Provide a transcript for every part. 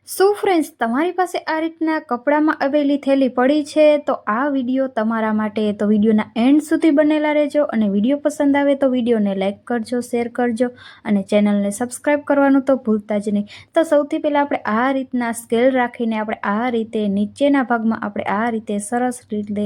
So friends, તમારી પાસે આ રીતના કપડામાં આવેલી થેલી પડી છે તો આ વિડીયો તમારા માટે. તો વિડીયોના એન્ડ સુધી બનેલા રહેજો અને વિડીયો પસંદ આવે તો વિડીયોને લાઇક કરજો, શેર કરજો અને ચેનલને સબસ્ક્રાઈબ કરવાનું તો ભૂલતા જ નહીં. તો સૌથી પહેલાં આપણે આ રીતના સ્કેલ રાખીને આપણે આ રીતે નીચેના ભાગમાં આપણે આ રીતે સરસ રીતે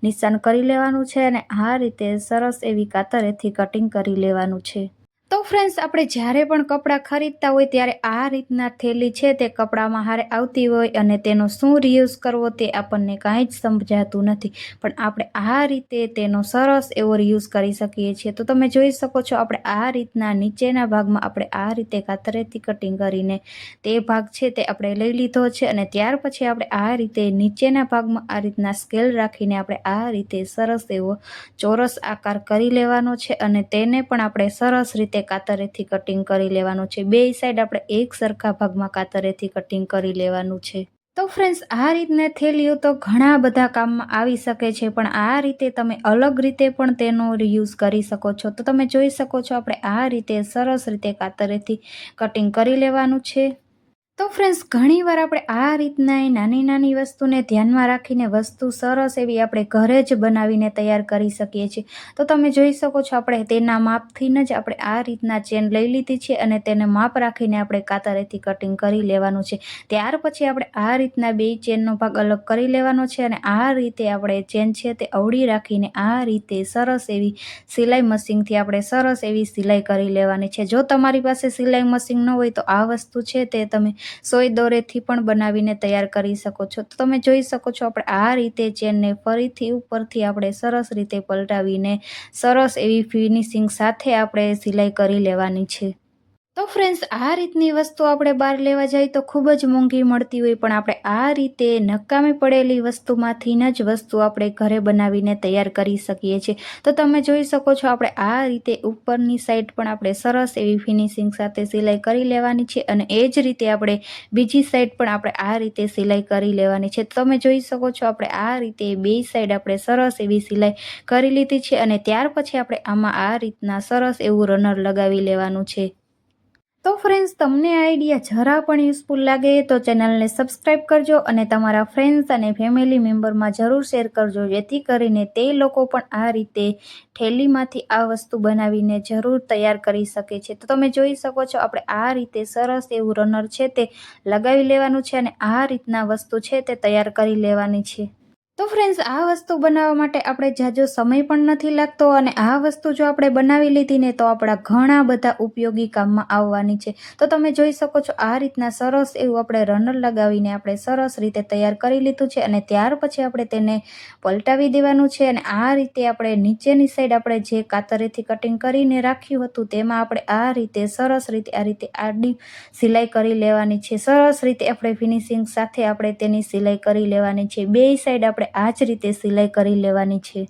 નિશાન કરી લેવાનું છે અને આ રીતે સરસ એવી કાતરેથી કટિંગ કરી લેવાનું છે. તો ફ્રેન્ડ્સ, આપણે જ્યારે પણ કપડાં ખરીદતા હોય ત્યારે આ રીતના થેલી છે તે કપડામાં હારે આવતી હોય અને તેનો શું રિયુઝ કરવો તે આપણને કાંઈ જ સમજાતું નથી, પણ આપણે આ રીતે તેનો સરસ એવો રિયુઝ કરી શકીએ છીએ. તો તમે જોઈ શકો છો આપણે આ રીતના નીચેના ભાગમાં આપણે આ રીતે કાતરેથી કટિંગ કરીને તે ભાગ છે તે આપણે લઈ લીધો છે અને ત્યાર પછી આપણે આ રીતે નીચેના ભાગમાં આ રીતના સ્કેલ રાખીને આપણે આ રીતે સરસ એવો ચોરસ આકાર કરી લેવાનો છે અને તેને પણ આપણે સરસ રીતે કાતરેથી કટિંગ કરી લેવાનું છે. બે સાઈડ આપણે એક સરખા ભાગમાં કાતરેથી કટિંગ કરી લેવાનું છે. તો ફ્રેન્ડ્સ, આ રીતના થેલીઓ તો ઘણા બધા કામમાં આવી શકે છે, પણ આ રીતે તમે અલગ રીતે પણ તેનો રિયુઝ કરી શકો છો. તો તમે જોઈ શકો છો આપણે આ રીતે સરસ રીતે કાતરેથી કટિંગ કરી લેવાનું છે. તો ફ્રેન્ડ્સ, ઘણીવાર આપણે આ રીતના નાની નાની વસ્તુને ધ્યાનમાં રાખીને વસ્તુ સરસ એવી આપણે ઘરે જ બનાવીને તૈયાર કરી શકીએ છીએ. તો તમે જોઈ શકો છો આપણે તેના માપથી જ આપણે આ રીતના ચેન લઈ લીધી છે અને તેને માપ રાખીને આપણે કાતરેથી કટિંગ કરી લેવાનું છે. ત્યાર પછી આપણે આ રીતના બે ચેનનો ભાગ અલગ કરી લેવાનો છે અને આ રીતે આપણે ચેન છે તે અવળી રાખીને આ રીતે સરસ એવી સિલાઈ મશીનથી આપણે સરસ એવી સિલાઈ કરી લેવાની છે. જો તમારી પાસે સિલાઈ મશીન ન હોય તો આ વસ્તુ છે તે તમે સોય દોરેથી પણ બનાવીને તૈયાર કરી શકો છો. તો તમે જોઈ શકો છો આપણે આ રીતે ચેનને ફરીથી ઉપરથી આપણે સરસ રીતે પલટાવીને સરસ એવી ફિનિશિંગ સાથે આપણે સિલાઈ કરી લેવાની છે. તો ફ્રેન્ડ્સ, આ રીતની વસ્તુ આપણે બહાર લેવા જઈએ તો ખૂબ જ મોંઘી મળતી હોય, પણ આપણે આ રીતે નકામી પડેલી વસ્તુમાંથી જ વસ્તુ આપણે ઘરે બનાવીને તૈયાર કરી શકીએ છીએ. તો તમે જોઈ શકો છો આપણે આ રીતે ઉપરની સાઈડ પણ આપણે સરસ એવી ફિનિશિંગ સાથે સિલાઈ કરી લેવાની છે અને એ જ રીતે આપણે બીજી સાઈડ પણ આપણે આ રીતે સિલાઈ કરી લેવાની છે. તમે જોઈ શકો છો આપણે આ રીતે બે સાઈડ આપણે સરસ એવી સિલાઈ કરી લીધી છે અને ત્યાર પછી આપણે આમાં આ રીતના સરસ એવું રનર લગાવી લેવાનું છે. તો ફ્રેન્ડ્સ, તમને આ આઈડિયા જરા પણ યુઝફુલ લાગે તો ચેનલને સબસ્ક્રાઈબ કરજો અને તમારા ફ્રેન્ડ્સ અને ફેમિલી મેમ્બરમાં જરૂર શેર કરજો, જેથી કરીને તે લોકો પણ આ રીતે થેલીમાંથી આ વસ્તુ બનાવીને જરૂર તૈયાર કરી શકે છે. તો તમે જોઈ શકો છો આપણે આ રીતે સરસ એવું રનર છે તે લગાવી લેવાનું છે અને આ રીતના વસ્તુ છે તે તૈયાર કરી લેવાની છે. તો ફ્રેન્ડ્સ, આ વસ્તુ બનાવવા માટે આપણે જાજો સમય પણ નથી લાગતો અને આ વસ્તુ જો આપણે બનાવી લીધી ને તો આપણા ઘણા બધા ઉપયોગી કામમાં આવવાની છે. તો તમે જોઈ શકો છો આ રીતના સરસ એવું આપણે રનર લગાવીને આપણે સરસ રીતે તૈયાર કરી લીધું છે અને ત્યાર પછી આપણે તેને પલટાવી દેવાનું છે અને આ રીતે આપણે નીચેની સાઈડ આપણે જે કાતરેથી કટિંગ કરીને રાખ્યું હતું તેમાં આપણે આ રીતે સરસ રીતે આ રીતે આડી સિલાઈ કરી લેવાની છે. સરસ રીતે આપણે ફિનિશિંગ સાથે આપણે તેની સિલાઈ કરી લેવાની છે. બે સાઈડ આપણે આ જ રીતે સિલાઈ કરી લેવાની છે.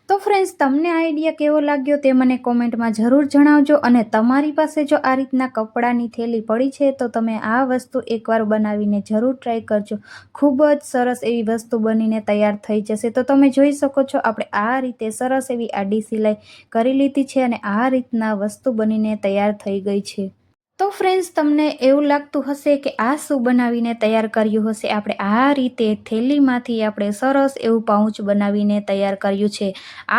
તો ફ્રેન્ડ્સ, તમને આ આઈડિયા કેવો લાગ્યો તે મને કોમેન્ટમાં જરૂર જણાવજો અને તમારી પાસે જો આ રીતના કપડાની થેલી પડી છે તો તમે આ વસ્તુ એકવાર બનાવીને જરૂર ટ્રાય કરજો. ખૂબ જ સરસ એવી વસ્તુ બનીને તૈયાર થઈ જશે. તો તમે જોઈ શકો છો આપણે આ રીતે સરસ એવી આડી સિલાઈ કરી લીધી છે અને આ રીતના વસ્તુ બનીને તૈયાર થઈ ગઈ છે. તો ફ્રેન્ડ્સ, તમને એવું લાગતું હશે કે આ શું બનાવીને તૈયાર કર્યું હશે. આપણે આ રીતે થેલીમાંથી આપણે સરસ એવું પાઉચ બનાવીને તૈયાર કર્યું છે.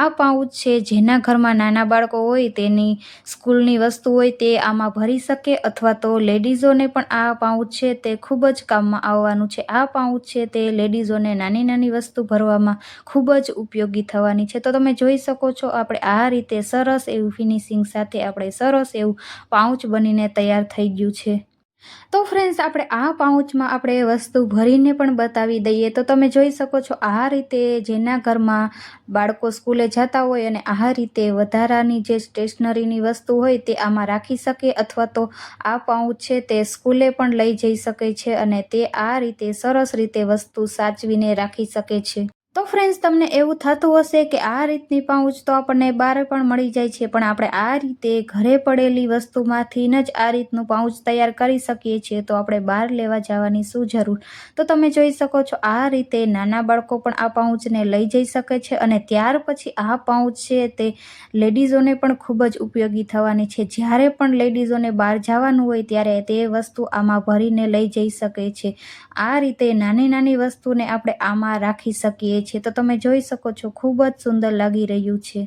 આ પાઉચ છે જેના ઘરમાં નાના બાળકો હોય તેની સ્કૂલની વસ્તુ હોય તે આમાં ભરી શકે, અથવા તો લેડીઝોને પણ આ પાઉચ છે તે ખૂબ જ કામમાં આવવાનું છે. આ પાઉચ છે તે લેડીઝોને નાની નાની વસ્તુ ભરવામાં ખૂબ જ ઉપયોગી થવાની છે. તો તમે જોઈ શકો છો આપણે આ રીતે સરસ એવું ફિનિશિંગ સાથે આપણે સરસ એવું પાઉચ બનીને તૈયાર થઈ ગયું છે. તો ફ્રેન્ડ્સ, આપણે આ પાઉચમાં આપણે વસ્તુ ભરીને પણ બતાવી દઈએ. તો તમે જોઈ શકો છો આ રીતે જેના ઘરમાં બાળકો સ્કૂલે જતા હોય અને આ રીતે વધારાની જે સ્ટેશનરીની વસ્તુ હોય તે આમાં રાખી શકે, અથવા તો આ પાઉચ છે તે સ્કૂલે પણ લઈ જઈ શકે છે અને તે આ રીતે સરસ રીતે વસ્તુ સાચવીને રાખી શકે છે. તો ફ્રેન્ડ્સ, તમને એવું થતું હશે કે આ રીતની પાઉચ તો આપણને બહાર પણ મળી જાય છે, પણ આપણે આ રીતે ઘરે પડેલી વસ્તુમાંથી જ આ રીતનું પાઉચ તૈયાર કરી શકીએ છીએ, તો આપણે બહાર લેવા જવાની શું જરૂર. તો તમે જોઈ શકો છો આ રીતે નાના બાળકો પણ આ પાઉચને લઈ જઈ શકે છે, અને ત્યાર પછી આ પાઉચ છે તે લેડીઝોને પણ ખૂબ જ ઉપયોગી થવાની છે. જ્યારે પણ લેડીઝોને બહાર જવાનું હોય ત્યારે તે વસ્તુ આમાં ભરીને લઈ જઈ શકે છે. આ રીતે નાની નાની વસ્તુને આપણે આમાં રાખી શકીએ છીએ. તો તમે જોઈ શકો છો ખૂબ જ સુંદર લાગી રહ્યું છે.